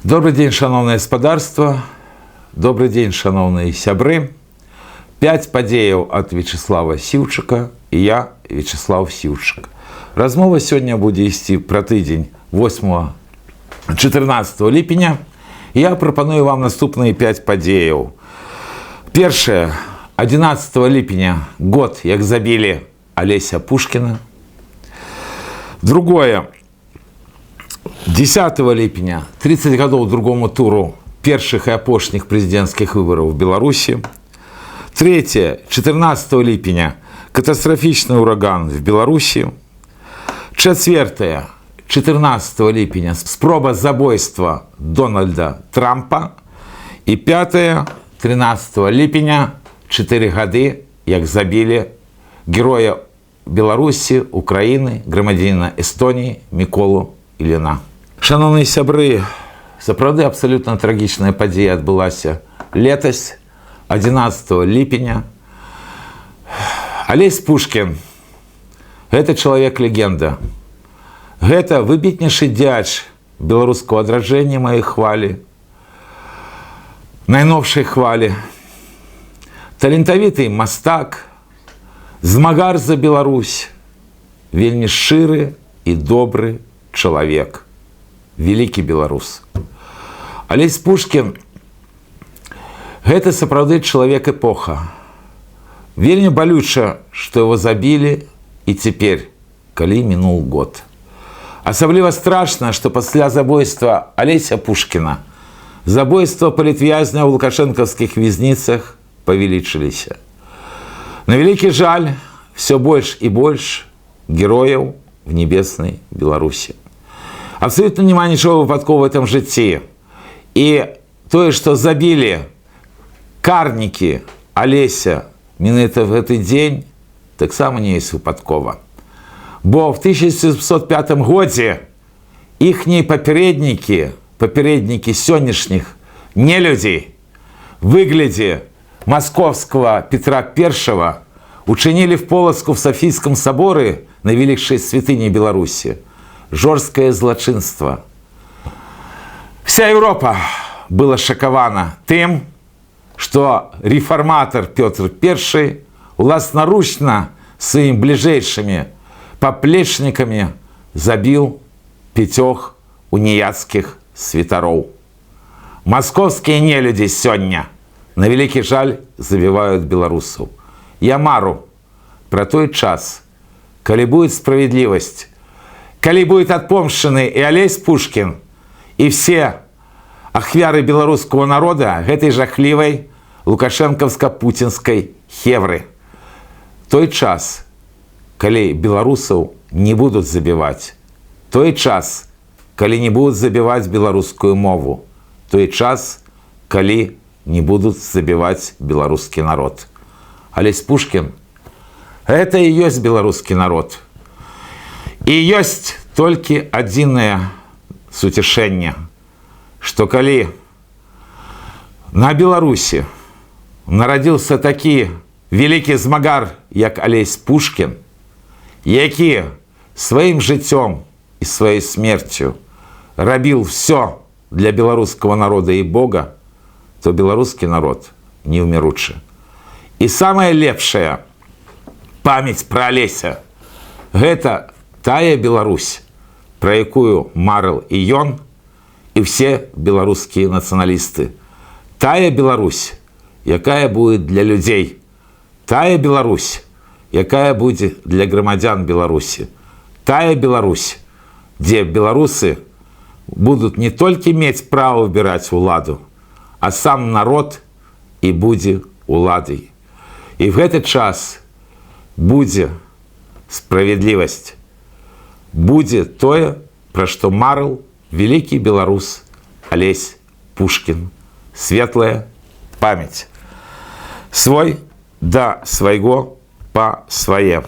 Добрый день, шановное гаспадарства, добрый день, шановные сябры. 5 падзеяў ад Вячеслава Сіўчыка і я, Вячеслав Сіўчык. Размова сёння будзе ісці пра тыдзень 8-14 ліпеня. Я прапаную вам наступныя 5 падзеяў. Першае. 11 ліпеня год, як забілі Алеся Пушкіна. Другое. 10 ліпеня 30 гадоў другому туру першых і апошніх прэзідэнцкіх выбараў в Беларусі. Третье. 14 ліпеня катастрафічны ураган в Беларусі. Четвертое. 14 ліпеня спроба забойства Дональда Трампа. І пятое. 13 ліпеня 4 гады, як забілі героя Беларусі, Украіны, грамадзяніна Эстоніі Міколу Іліна. Шановныя сябры, сапраўды абсалютна трагічная падзея адбылася летась, 11 ліпеня. Алесь Пушкін – гэта чалавек-легенда. Гэта выбітнейшы дзяч беларускага адраджэння маёй хвалі, найновшай хвалі. Талентавіты мастак, змагар за Беларусь, вельмі шчыры і добры чалавек, вялікі беларус. Алесь Пушкін – гэта сапраўды чалавек-эпоха. Вельмі балюча, што яго забілі і цяпер, калі мінуў год. Асабліва страшна, што пасля забойства Алеся Пушкіна забойства палітвязня ў лукашэнкаўскіх вязніцах павялічыліся. На вялікі жаль, все больш і больш герояў в небеснай Беларусі. Абсолютно няма нічого выпадкового в этом жыцці. І тое, што забілі карнікі Алеся менавіта в гэты дзень, таксама не ёсць выпадкова. Бо в 1705 годзе іхнія папярэднікі сённяшніх нелюдзей выглядзе московского Петра I учинили в Полоцку в Софийском соборе на великой святыне Беларуси жорсткое злочинство. Вся Европа была шокована тем, что реформатор Петр I властноручно своими ближайшими поплечниками забил 5 уніяцких святароў. Московские нелюди сёння на великий жаль забивают белорусов. Я мару про той час, коли будет справедливость, коли будет отпомщены и Алесь Пушкин, и все ахвяры белорусского народа этой жахливой лукашенковско-путинской хевры. Той час, коли белорусов не будут забивать. Той час, коли не будут забивать белорусскую мову. Той час, коли не будут забивать белорусский народ. Алесь Пушкин – это и есть белорусский народ. И есть только адзінае суцешэнне, что коли на Беларуси народился такі великий змагар, як Алесь Пушкин, які своим жыццём и своей смертью рабіў все для белорусского народа и Бога, то белорусский народ неумеручы. И самая лепшая память про Алеся – гэта тая Беларусь, про якую марыў і ён, і все беларускія нацыяналісты. Тая Беларусь, якая будет для людей. Тая Беларусь, якая будзе для грамадзян Беларусі. Тая Беларусь, дзе беларусы будут не только мець права выбіраць уладу, а сам народ і будзе уладай. І в гэты час будзе справедлівасць. Будзе тое, пра што марыў вялікі беларус Алесь Пушкін. Светлая памяць. Свой да свайго па свае.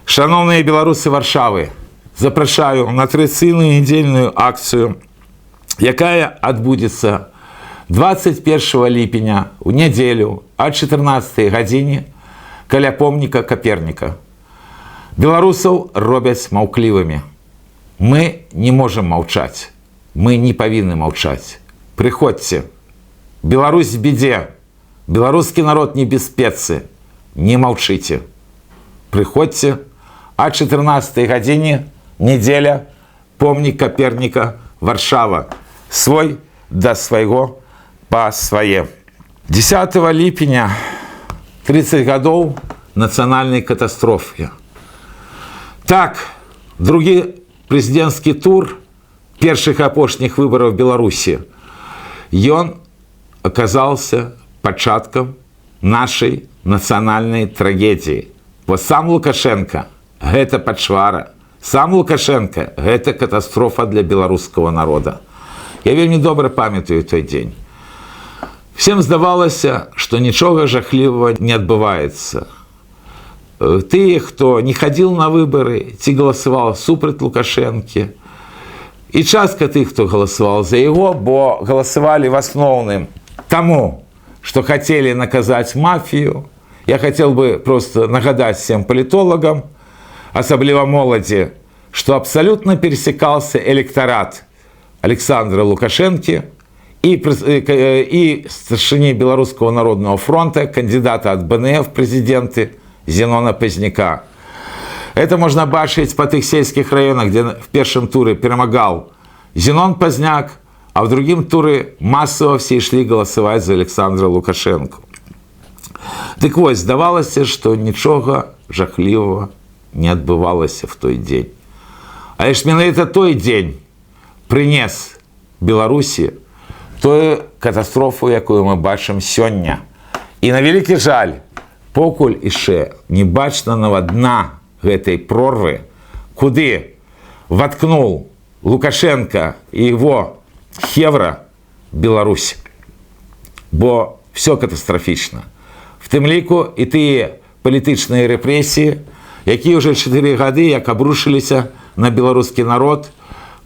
Шановныя беларусы Варшавы, запрашаю на традыцыйную нядзельную акцыю, якая адбудзецца 21 ліпеня у нядзелю о 14 гадзіне каля помніка Каперніка. Беларусаў робяць маўклівымі. Мы не можем маўчаць. мы не павінны маўчаць. Прыходзьце. Беларусь в беде. Беларускі народ не бяспецы. Не маўчыце. Прыходзьце. А 14 гадзіне, неделя, помнік Каперніка, Варшава. Свой да свайго па свае. 10 ліпеня 30 гадоў нацыянальнай катастрофы. Так, другі прэзідэнцкі тур першых і апошніх выбараў Беларусі. Ён аказаўся пачаткам нашай нацыянальнай трагедіі. Бо сам Лукашенко – гэта пачвара. Сам Лукашенко – гэта катастрофа для беларускага народа. Я вельмі добра памятаю той дзень. Всем здавалася, што нічога жахлівага не адбываецца. Тыя, хто не хадзіў на выбары, ці галасаваў супраць Лукашэнкі, і частка тых, хто галасаваў за яго, бо галасавалі в асноўным таму, што хацелі наказаць мафію. Я хотел бы просто нагадать всем политологам, особливо молоди, что абсолютно пересекался электорат Александра Лукашенки и старшине Белорусского народного фронта, кандидата от БНФ в президенты Зенона Пазняка. Это можно бачить по тех сельских районах, где в первом туре перемагал Зенон Пазняк, а в другом туре массово все шли голосовать за Александра Лукашенко. Так вось, здавалася, што нічога жахлівага не адбывалася в той дзень. Але ж менавіта той дзень прынес Беларусі тую катастрофу, якую мы бачым сёння. І на вялікі жаль, покуль яшчэ не бачна нават дна гэтай прорвы, куды воткнул Лукашенко і его хевра Беларусь. Бо все катастрафічна. В тым ліку і тыя палітычныя рэпрэсіі, якія ўжо 4 гады як абрушыліся на беларускі народ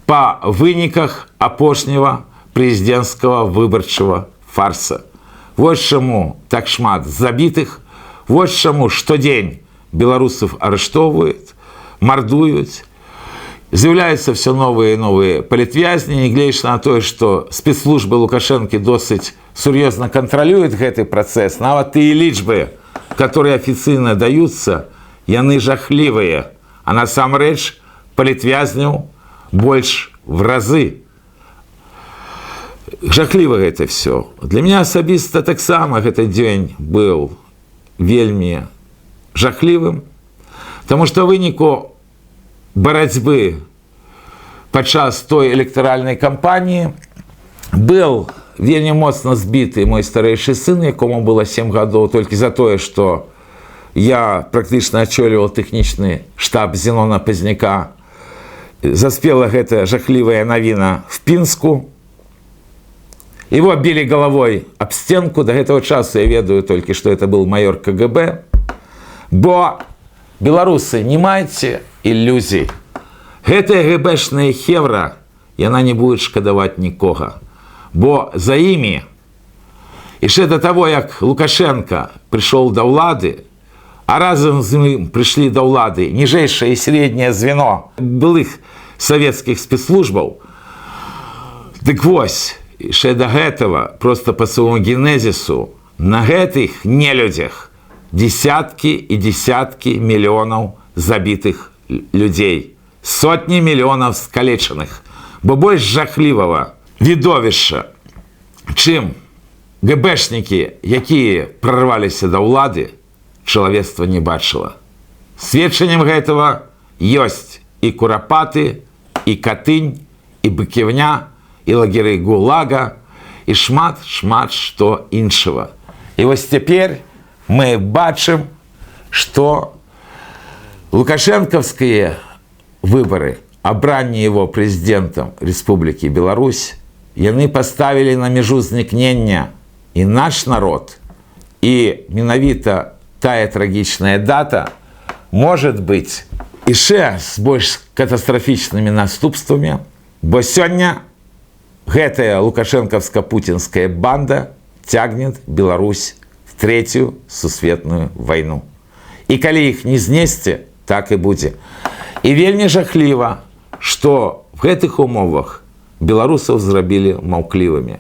па выніках апошняга прэзідэнцкага выбарчага фарса. Вось чаму так шмат забітых, вось чаму штодзень беларусаў арыштоўваюць, мардуюць, з'яўляюцца все новыя і новыя палітвязні, нягледзячы на тое, што спецслужбы Лукашэнкі досыць сур'ёзна кантралююць гэты працэс. Нават тыя лічбы, которые афіцыйна даюцца, яны жахлівыя, а насамрэч палітвязняў больш в разы. Жахліва гэта все. Для меня асабіста таксама гэты дзень быў вельмі жахлівым, таму што выніку барацьбы падчас той электаральнай кампаніі был вельмі моцна збіты мой старэйшы сын, якому было 7 гадоў, толькі за тое, што я практычна ачоліваў тэхнічны штаб Зенона Пазняка. Заспела гэта жахлівая навіна в Пінску. Его били головой об стенку. До гэтага часу я ведаю толькі, што это был майор КГБ. Бо беларусы, не майце ілюзій. Гэтая ГБшная хевра, яна не будет шкадаваць нікога. Бо за імі, яшчэ да таго, як Лукашенко прыйшоў да ўлады, а разам з ім прыйшлі да ўлады ніжэйшае і сярэдняе звено былых савецкіх спецслужбаў. Дык вось, яшчэ да гэтага, проста па свайму генезісу, на гэтых нелюдзях десяткі і десяткі мільёнаў забітых людзей, сотні мільёнаў скалечаных. Бо больш жахлівага відовішча, чым ГБшнікі, якія прарваліся да ўлады, чалавецтва не бачыла. Сведчаннем гэтага ёсць і курапаты, і Катынь, і Быківня, і лагеры ГУЛАГа, і шмат што іншага. І вось цяпер мы бачым, што лукашэнкаўскія выбары, абранне его прэзідэнтам Рэспублікі Беларусь, яны паставілі на мяжу знікнення і наш народ, і менавіта тая трагічная дата может быць яшчэ з больш катастрафічнымі наступствамі, бо сёння гэтая лукашэнкаўска-путінская банда цягнет Беларусь в Третью сусветную вайну. І калі іх не знесці, так і будзе. І вельмі жахліва, што в гэтых умовах беларусаў зрабілі маўклівымі.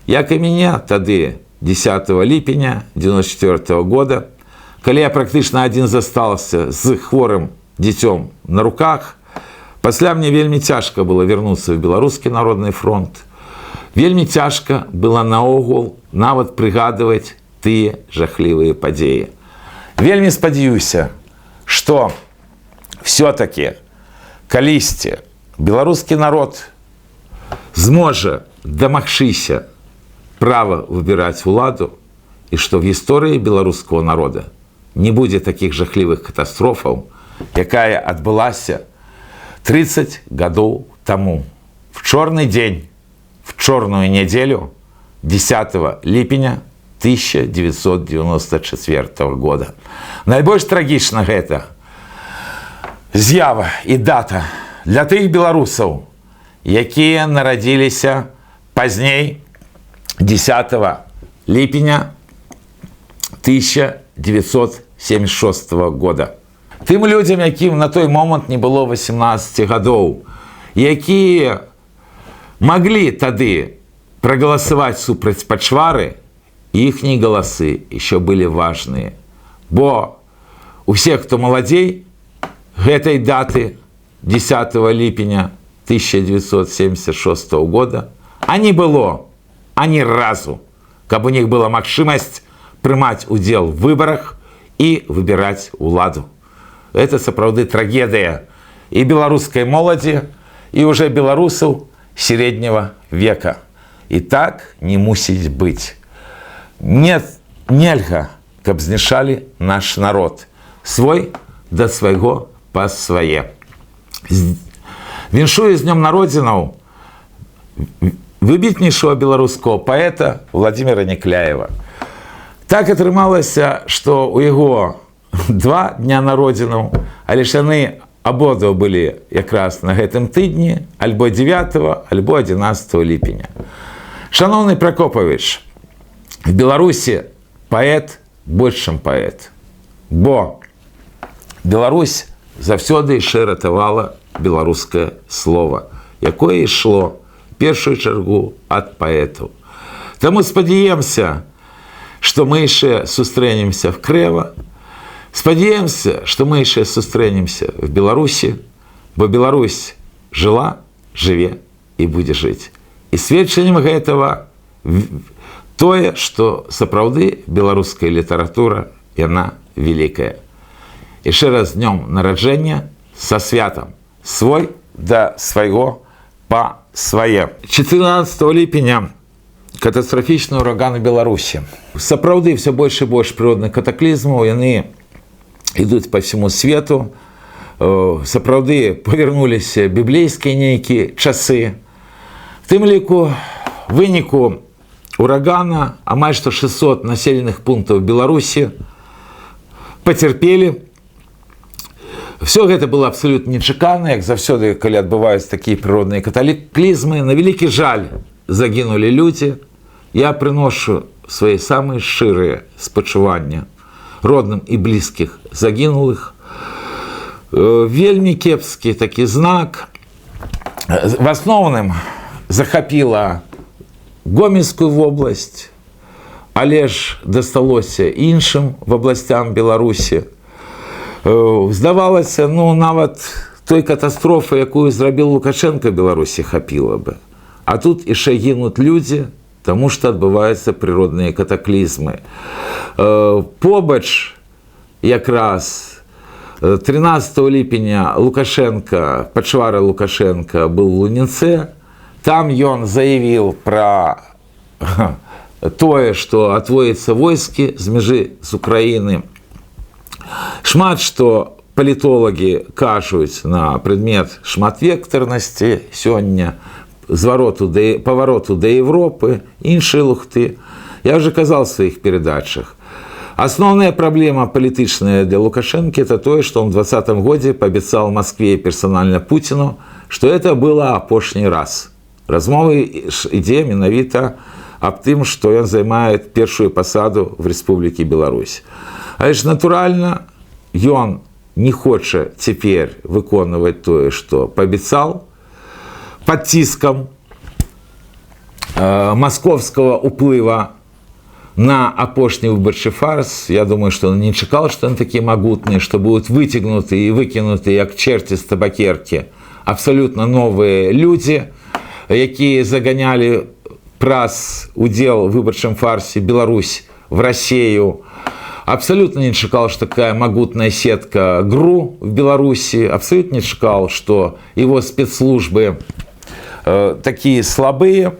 Як і мяне тады 10 ліпеня 1994 года, калі я практычна адзін застаўся з хворым дзіцём на руках, пасля мне вельмі цяжка было вярнуцца ў Беларускі народны фронт. Вельмі цяжка было наогул нават прыгадваць тыя жахлівыя падзеі. Вельмі спадзяюся, што все-таки калісьці беларускі народ зможа дамагчыся права выбіраць уладу і што в гісторыі беларускага народа не будзе такіх жахлівых катастрофаў, якая адбылася 30 гадоў таму. В чорны дзень, в чорную нядзелю 10 ліпеня 1994 года. Найбольш трагічна гэта з'ява і дата для тых беларусаў, якія нарадзіліся пазней 10 ліпеня 1976 года. Тым людзям, якім на той момант не было 18 гадоў, якія маглі тады прагаласаваць супраць пачвары, іхнія галасы еще былі важныя. Бо усе, хто маладзей гэтай даты 10 ліпеня 1976 года, а не было ані разу, каб у них была магчымасць прымаць удзел в выбарах і выбіраць уладу. Это сапраўды трагедыя і беларускай моладзі, і уже беларусаў сярэдняга века. І так не мусіць быць. Нельга, каб знішалі наш народ. Свой да свайго па свае. Віншую з днём народзінаў выбітнейшого беларускага паэта Владимира Некляева. Так атрымалася, што ў яго 2 дня народзінаў, але ж яны абодва былі якраз на гэтым тыдні, альбо 9, альбо 11 ліпеня. Шановны Прокопович, в Беларусі паэт больш, чым паэт. Бо Беларусь заўсёды яшчэ ратавала беларускае слова, якое ішло в першую чаргу ад паэтаў. Таму спадзяемся, што мы яшчэ сустрэнемся в Крэва, спадзяемся, што мы яшчэ сустрэнемся в Беларусі, бо Беларусь жыла, жыве і будзе жыць. І сведчаннем гэтага тое, што сапраўды беларуская літаратура, яна вялікая. Яшчэ раз днём нараджэння, са святам, свой да свайго па свае. 14 ліпеня катастрафічны ураган у Беларусі. Сапраўды все больш і больш прыродных катаклізмаў, яны ідуць па всему свету. Сапраўды павярнуліся біблейскія нейкія часы. В тым ліку выніку урагана амаль што 600 населеных пунктаў Беларусі пацярпелі. Все гэта было абсолютно нечакана, як заўсёды, калі адбываюцца такія прыродныя катаклізмы. На вялікі жаль загінулі людзі. Я прыношу свае самыя шчырыя спачуванні родным і блізкіх загінулых. Вельмі кепскі такі знак. В асноўным захапіла Гомельскую вобласць, але ж дасталося іншым вобласцям Беларусі. Здавалася, нават той катастрофы, якую зрабіў Лукашенко, Беларусі хапіла бы. А тут яшчэ гінуць людзі, таму што адбываюцца прыродныя катаклізмы. Побач якраз 13 ліпеня Лукашенко, пачвара Лукашенко быў у Луніцэ. Там ён заявіў пра тое, што адводзяцца войскі з мяжы з Украіны. Шмат што палітолагі кажуць на прадмет шматвектарнасці сёння, павароту да Европы, іншыя лухты. Я уже казал в своих передачах. Основная проблема политичная для Лукашенко – это то, что он в 2020 году пообещал Москве и персонально Путину, что это было апошний раз. Размовы ідзе менавіта аб тым, што ён займае першую пасаду в Рэспублікі Беларусь. Але ж натуральна, ён не хоча цяпер выконваць тое, што паабяцаў, пад ціскам московского уплыва на апошний выборчий фарс. Я думаю, что он не чекал, что они такие могутные, что будут вытягнуты и выкинуты, как черти с табакерки, абсолютно новые люди, которые загоняли праз удел в выборчем фарсе Беларусь в Россию. Абсолютно не чекал, что такая могутная сетка ГРУ в Беларуси. Абсолютно не чекал, что его спецслужбы такие слабые.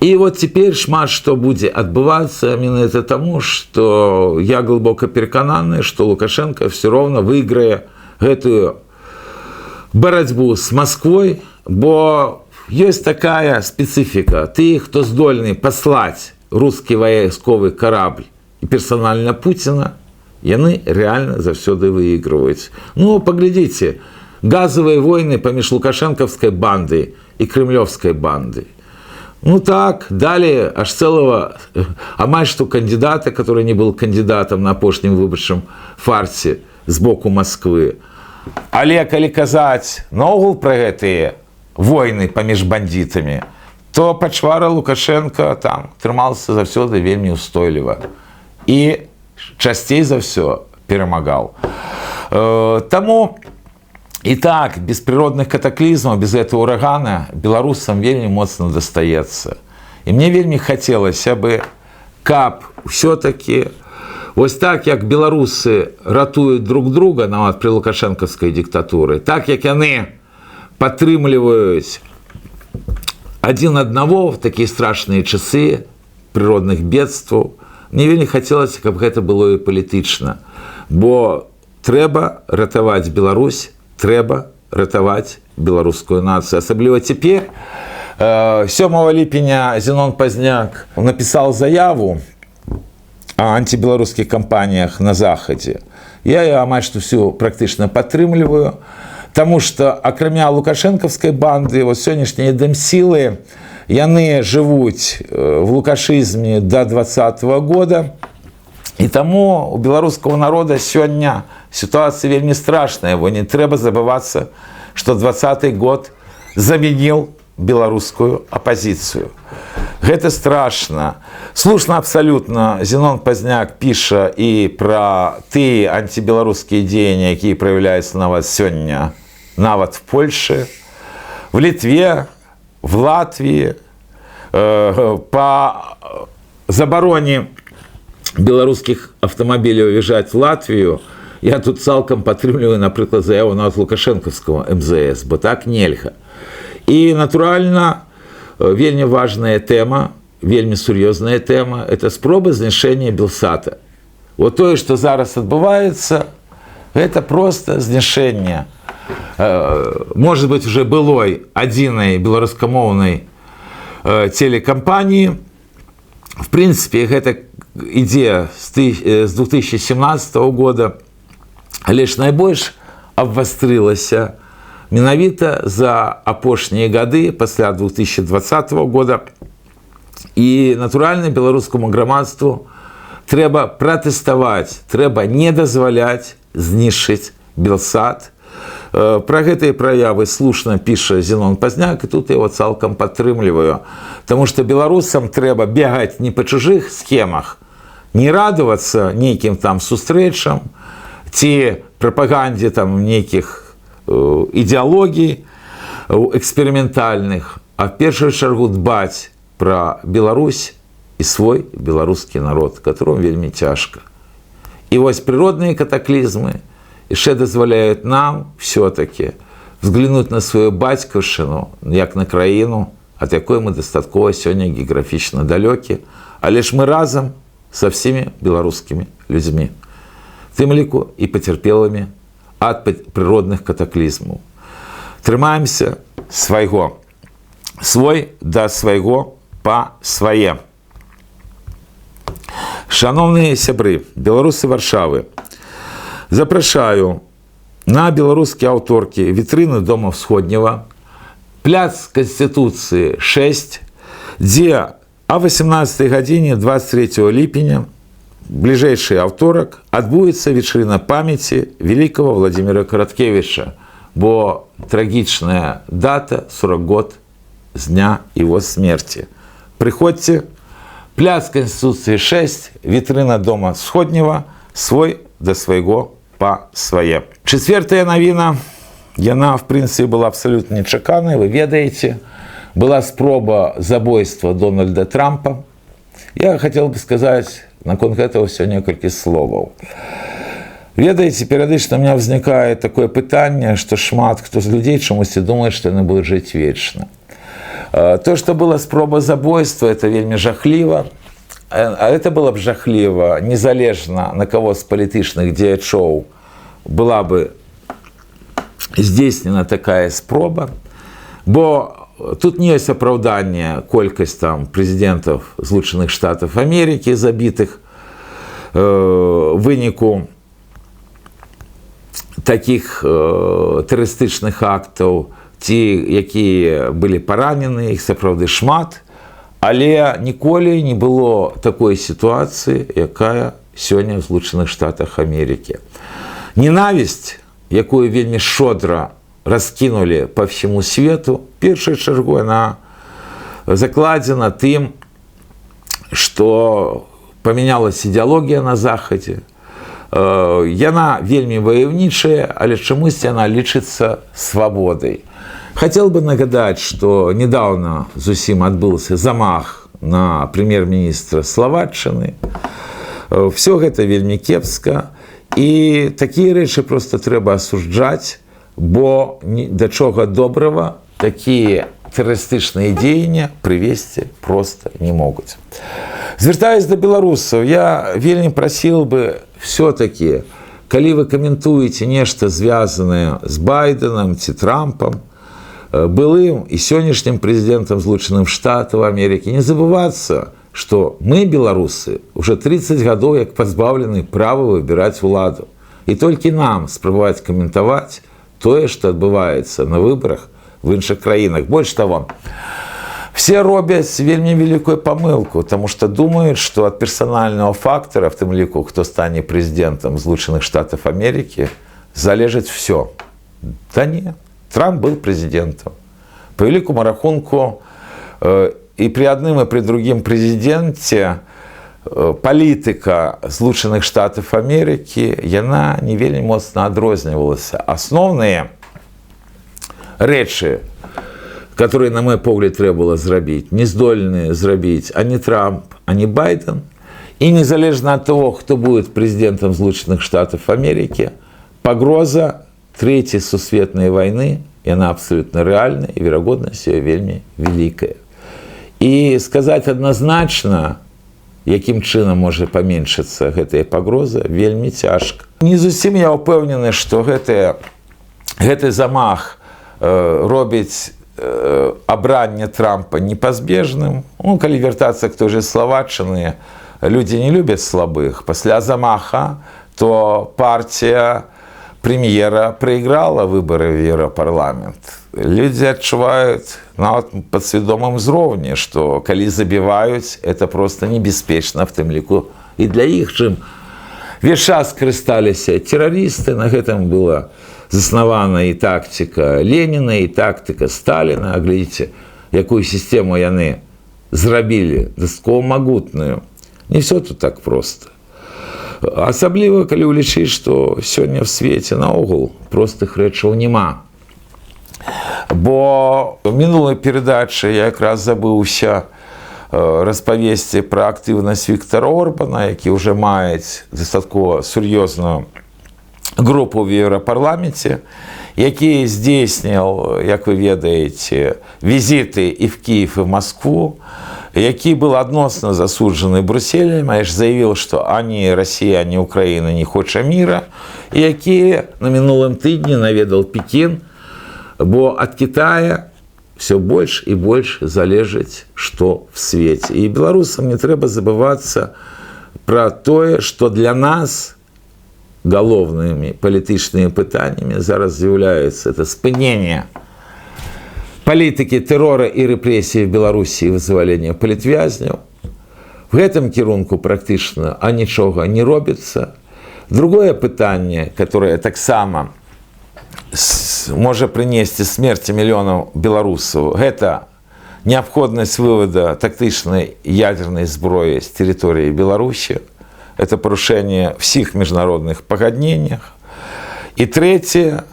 И вот теперь шмат что будет отбываться именно это тому, что я глубоко перекананы, что Лукашенко все равно выиграет эту борьбу с Москвой, бо есть такая специфика. Ты, кто здольный послать русский войсковый корабль и персонально Путина, яны реально завсёды выигрывают. Ну, поглядите, газовые войны помеж лукашенковской бандой и кремлевской бандой. Ну так, далее аж целого, амаль что кандидата, который не был кандидатом на апошнім выборчым фарсе з боку Москвы. Але калі казаць наогул пра гэтыя войны паміж бандитамі, то пачвара Лукашенко там трымался заўсёды вельмі устойліва і часцей за ўсё перамагаў. Таму и так, без природных катаклизмов, без этого урагана белорусам вельмі моцно достается. И мне вельмі хотелось бы, каб все-таки, вот так, как белорусы ратуют друг друга нават при лукашенковской диктатуре, так, как они падтрымліваюць один одного в такие страшные часы природных бедствий, мне вельмі хотелось, каб гэта было и палітычна. Бо трэба ратаваць Беларусь, трэба ратаваць беларускую нацыю. Асабліва цяпер 7 ліпеня Зенон Пазняк напісаў заяву о антибеларускіх кампаніях на захадзе. Я ее амаль што всю практычна падтрымліваю, таму што акрамя лукашэнкаўскай банды вот сённяшнія дэмсілы яны жывуць в лукашызме до 2020 года. И тому у белорусского народа сегодня ситуация вельмі страшная. Его не треба забываться, что 2020 год заменил белорусскую оппозицию. Это страшно. Слушно абсолютно Зенон Пазняк пишет и про те антибелорусские деяния, которые проявляются нават сегодня, нават в Польше, в Литве, в Латвии, по забороне белорусских автомобилей уезжать в Латвию. Я тут цалкам падтрымліваю, напрыклад, заяву нават лукашэнкаўскага МЗС, бо так нельга. І, натуральна, вельмі важная тэма, вельмі сур'ёзная тэма, это спроба знішэння Белсата. Вот тое, што зараз адбываецца, это просто знішэнне, может быть, уже былой адзінай беларускамоўнай телекампаніі. В принципе, гэта ідзе з 2017 года, але ж найбольш абвастрылася менавіта за апошнія гады пасля 2020 года. І, натуральна, беларускаму грамадству трэба пратэставаць, трэба не дазваляць знішчыць Белсат. Пра гэтыя праявы слушна піша Зенон Пазняк, і тут я его цалкам падтрымліваю. Таму што беларусам трэба бегаць не па чужых схемах, не радавацца нейкім там сустрэчам ці прапагандзе там нейкіх ідэалогій эксперыментальных, а в першую чаргу дбаць пра Беларусь і свой беларускі народ, которому вельмі цяжка. І вось природные катаклизмы яшчэ дазваляюць нам все-таки взглянуть на свою бацькаўшчыну, як на краіну, ад якой мы дастаткова сёння геаграфічна далёкі, але ж мы разам со всеми белорусскими людьми, в тым ліку и потерпелыми от природных катаклизмов. Трымаемся свайго, свой да свайго па свае. Шановные сябры, белорусы Варшавы, запрашаю на белорусские аўторкі вітрыны Дома Всходнего, пляц Конституции 6, где о 18 године 23 липеня, ближайший аўторак, адбудзецца вечарына памяти великого Владимира Караткевича, бо трагічная дата 40 год с дня его смерти. Приходьте, пляц Конституции 6, витрина Дома Сходнего, свой до свайго па свае. Четвертая навіна, яна, в принципе, была абсолютно нечаканной, вы ведаете. Была спроба забойства Дональда Трампа. Я хотел бы сказать наконт этого все несколько слов. Ведаете, периодично у меня возникает такое питание, что шмат кто з людей чомусь думает, что они будут жить вечно. То, что была спроба забойства, это вельми жахливо. А это было б жахливо, незалежно на кого з політичних діячоў была бы здійснена такая спроба. Бо тут не есть оправдание колькость там президентов Злученых Штатов Америки, забитых выніку таких террористичных актов, ті, які были поранены, их сапраўды шмат, але ніколі не было такой ситуации, якая сегодня в Злученых Штатах Америки. Ненависть, якую вельми шодра раскинули по всему свету, першай чаргой она закладена тем, что поменялась идеология на Заходе. Яна вельми ваяўнічая, але чамусь она лічыцца свободой. Хотел бы нагадать, что недавно зусім отбылся замах на премьер-министра Словаччины. Все это вельми кепска. И такие рэчы просто трэба асуджаць, бо да чога добрага такие террористичные дзеянні привести просто не могут. Звертаясь до белорусов, я вельми просил бы все-таки, калі вы комментуете нечто связанное с Байденом ці Трампом, былым и сённяшнім президентом Злученых Штатов Америки, не забываться, что мы, белорусы, уже 30 годов как позбавлены права выбирать владу. И только нам спрабаваць комментовать тое, что отбывается на выборах в іншых краінах. Больше того, все робяць вельми великую помылку, потому что думают, что от персонального фактора, в том лику, кто станет президентом Злученых Штатов Америки, залежит все. Да нет. Трамп был президентом. По великому рахунку и при одном, и при другим президенте политика Злученых Штатов Америки, яна не вельми моцна адрознівалася. Основные рэчы, которые, на мой погляд, трэба было зрабіць, не здольны зрабіць ані Трамп, ані Байден. И незалежно от того, кто будет президентом Злученых Штатов Америки, погроза Третьей сусветной войны, и она абсолютно реальна, и вероятность ее вельми великая. И сказать однозначно, яким чынам можа паменшыцца гэтая пагроза, вельми цяжка. Не зусім я ўпэўнены, што гэты замах робіць абранне Трампа непазбежным. Ну, калі вяртацца к той же Словаччыны, люди не любят слабых. Пасля замаха то партия премьера проиграла выборы в Европарламент. Люди адчуваюць нават падсвядомым узроўні, што калі забіваюць, это просто небяспечна, в тым ліку і для іх, чым весь час карысталіся тэрарысты. На гэтым была заснавана і тактика Ленина, і тактика Сталина. А глядзіце, якую сістэму яны зрабілі, дастаткова магутную. Не все тут так просто. Асабліва, калі ўлічыць, што сёння ў свеце наогул простых рэчаў няма. Бо в мінулай перадачы я якраз забыўся распавесці пра актыўнасць Віктора Орбана, які ўжо мае дастаткова сур'ёзную групу в Еўрапарламенце, які здзейсніў, як вы ведаеце, візіты і в Киев, і в Москву, які был адносна засуджаны Брюсселем, а ж заявіў, што ані Расія, ані Украіна не хоча міра, і які на мінулым тыдні наведал Пекін, бо ад Китая все больш і больш залежыць, што в свеце. І беларусам не трэба забывацца пра тое, што для нас галоўнымі палітычнымі пытаннямі зараз з'яўляецца это спыненне политики террора и репрессий в Беларуси и вызволения политвязняў. В гэтым кірунку практычна нічога не робіцца. Другое пытанне, которое таксама можа прынесці смерці мільёнаў беларусаў, гэта необходимость вывода тактичной ядерной зброи с территории Беларуси. Это порушение всех международных погоднений. И третье,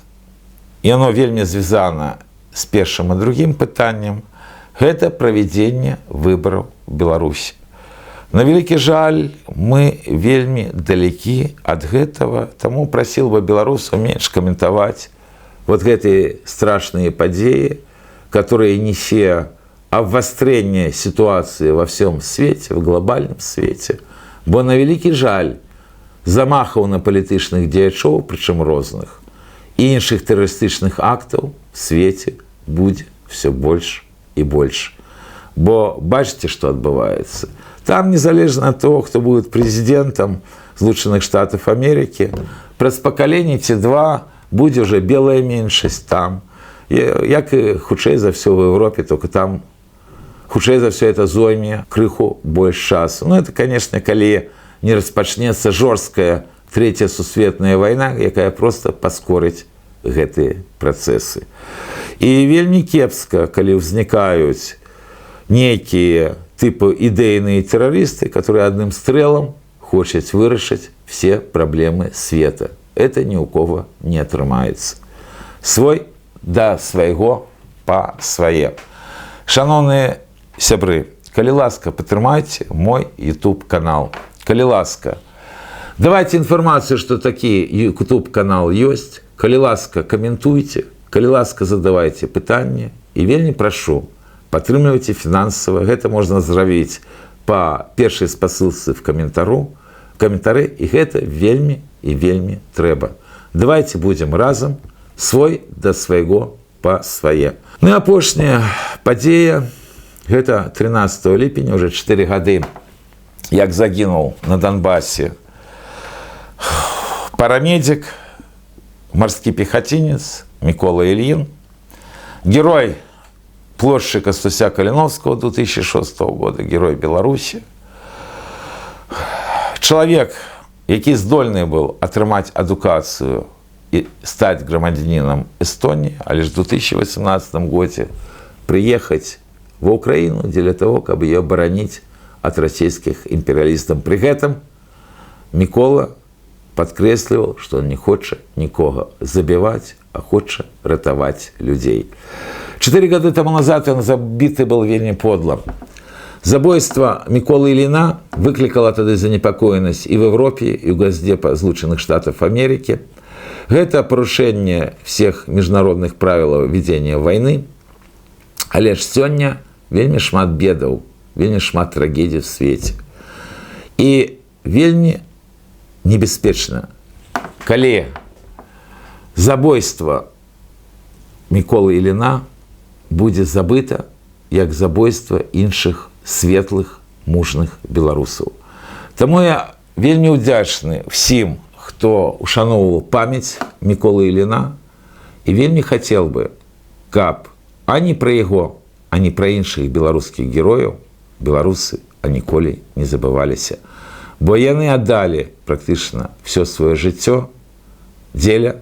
и оно вельми звязано с первым и другим питанием, это проведение выборов в Беларуси. На великий жаль, мы вельми далеки от этого, тому просил бы белорусов меньше комментовать вот эти страшные подеи, которые несе обострение ситуации во всем свете, в глобальном свете. Бо на великий жаль, замахов на політичних діячів, причому розних, і інших терористичних актів в світі буде все більше і більше. Бо бачите, що відбувається? Там, незалежно от того, хто буде президентом Злучених Штатів Америки, през покоління ці два буде вже біла меншість там. Як і худшей за все в Європі, тільки там худшей за все это зойме крыху больше часу. Ну, это, конечно, коли не распочнется жорсткая Третья сусветная война, якая просто паскорить гэтые процессы. И вельми кепска, коли возникают некие типа идейные террористы, которые одним стрелом хотят вырашить все проблемы света. Это ни у кого не отрымается. Свой до своего по своє. Шановні сябры, калі ласка, падтрымайце мой YouTube-канал. Калі ласка, давайте информацию, что такие YouTube-канал есть. Калі ласка, комментуйте. Калі ласка, задавайте пытанні. И вельмі прошу, падтрымлівайце фінансава. Гэта можна зрабіць по першай спасылцы в каментары. И гэта вельмі и вельмі трэба. Давайте будем разом свой до свайго по свае. Ну и апошняя падзея. Гэта 13 ліпеня, уже 4 гады, як загінуў на Донбассе парамедик, морский пехотинец Микола Ильин, герой площади Костуся Калиновского 2006 года, герой Беларуси, человек, який здольны был атрымаць адукацию и стать громадянином Эстонии, а лишь в 2018 году приехать в Украину для того, чтобы ее оборонить от российских империалистов. При этом Микола подкресливал, что он не хочет никого забивать, а хочет ратовать людей. 4 года тому назад он забитый был вельми подло. Забойство Миколы Ильина выкликало тогда занепокоенность и в Европе, и у Госдепа Злученых Штатов Америки. Это порушение всех международных правил ведения войны. Але ж сёння вельмі шмат бедаў, вельмі шмат трагедий в свете. И вельмі небяспечна, калі забойство Миколы Ильина будет забыто, як забойство іншых светлых, мужных беларусаў. Таму я вельмі удзячны всім, хто ушановывал памяць Миколы Ильина, и вельмі хотел бы, каб ані пра яго, ані пра іншых беларускіх герояў беларусы ніколі не забываліся. Бо яны аддалі практычна все сваё жыццё дзеля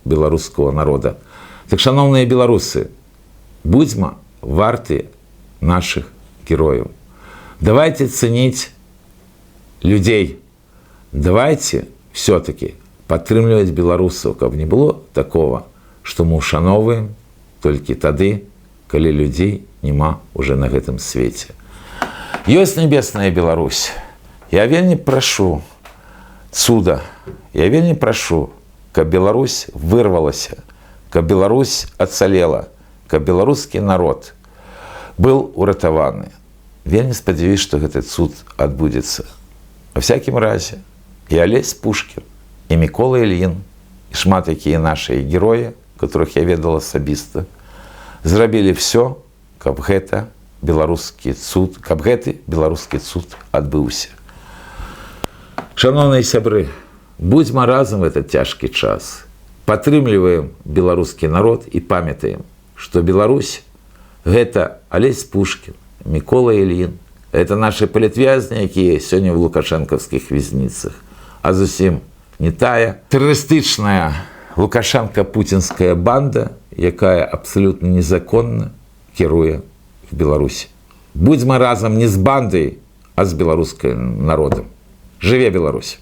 беларускага народа. Так, шановныя беларусы, будзьма варты наших герояў. Давайте ценить людей. Давайте все-таки падтрымліваць беларусаў, каб не было такого, што мы ушановваем толькі тады, калі людзей няма уже на гэтым свеце. Ёсць небесная Беларусь. Я вельмі прашу цуда, я вельмі прашу, каб Беларусь вырвалася, каб Беларусь ацалела, каб беларускі народ был уратаваны. Вельмі спадзяюсь, што гэты цуд адбудзецца. Во всякім разе, і Алесь Пушкін, і Микола Ильин, і шмат якія нашыя героі, которых я ведал асабіста, зрабілі все, каб гэты беларускі цуд адбыўся. Шановныя сябры, будзьма разам в этот цяжкі час. Падтрымліваем беларускі народ і памятаем, што Беларусь – гэта Алесь Пушкін, Микола Ильин, это наши палітвязні, якія сёння в лукашэнкаўскіх вязніцах, а зусім не тая тэрарыстычная лукашенко-путинская банда, якая абсолютно незаконно кіруе в Беларусі. Будзьма разам не з бандай, а з беларускім народам. Жыве Беларусь!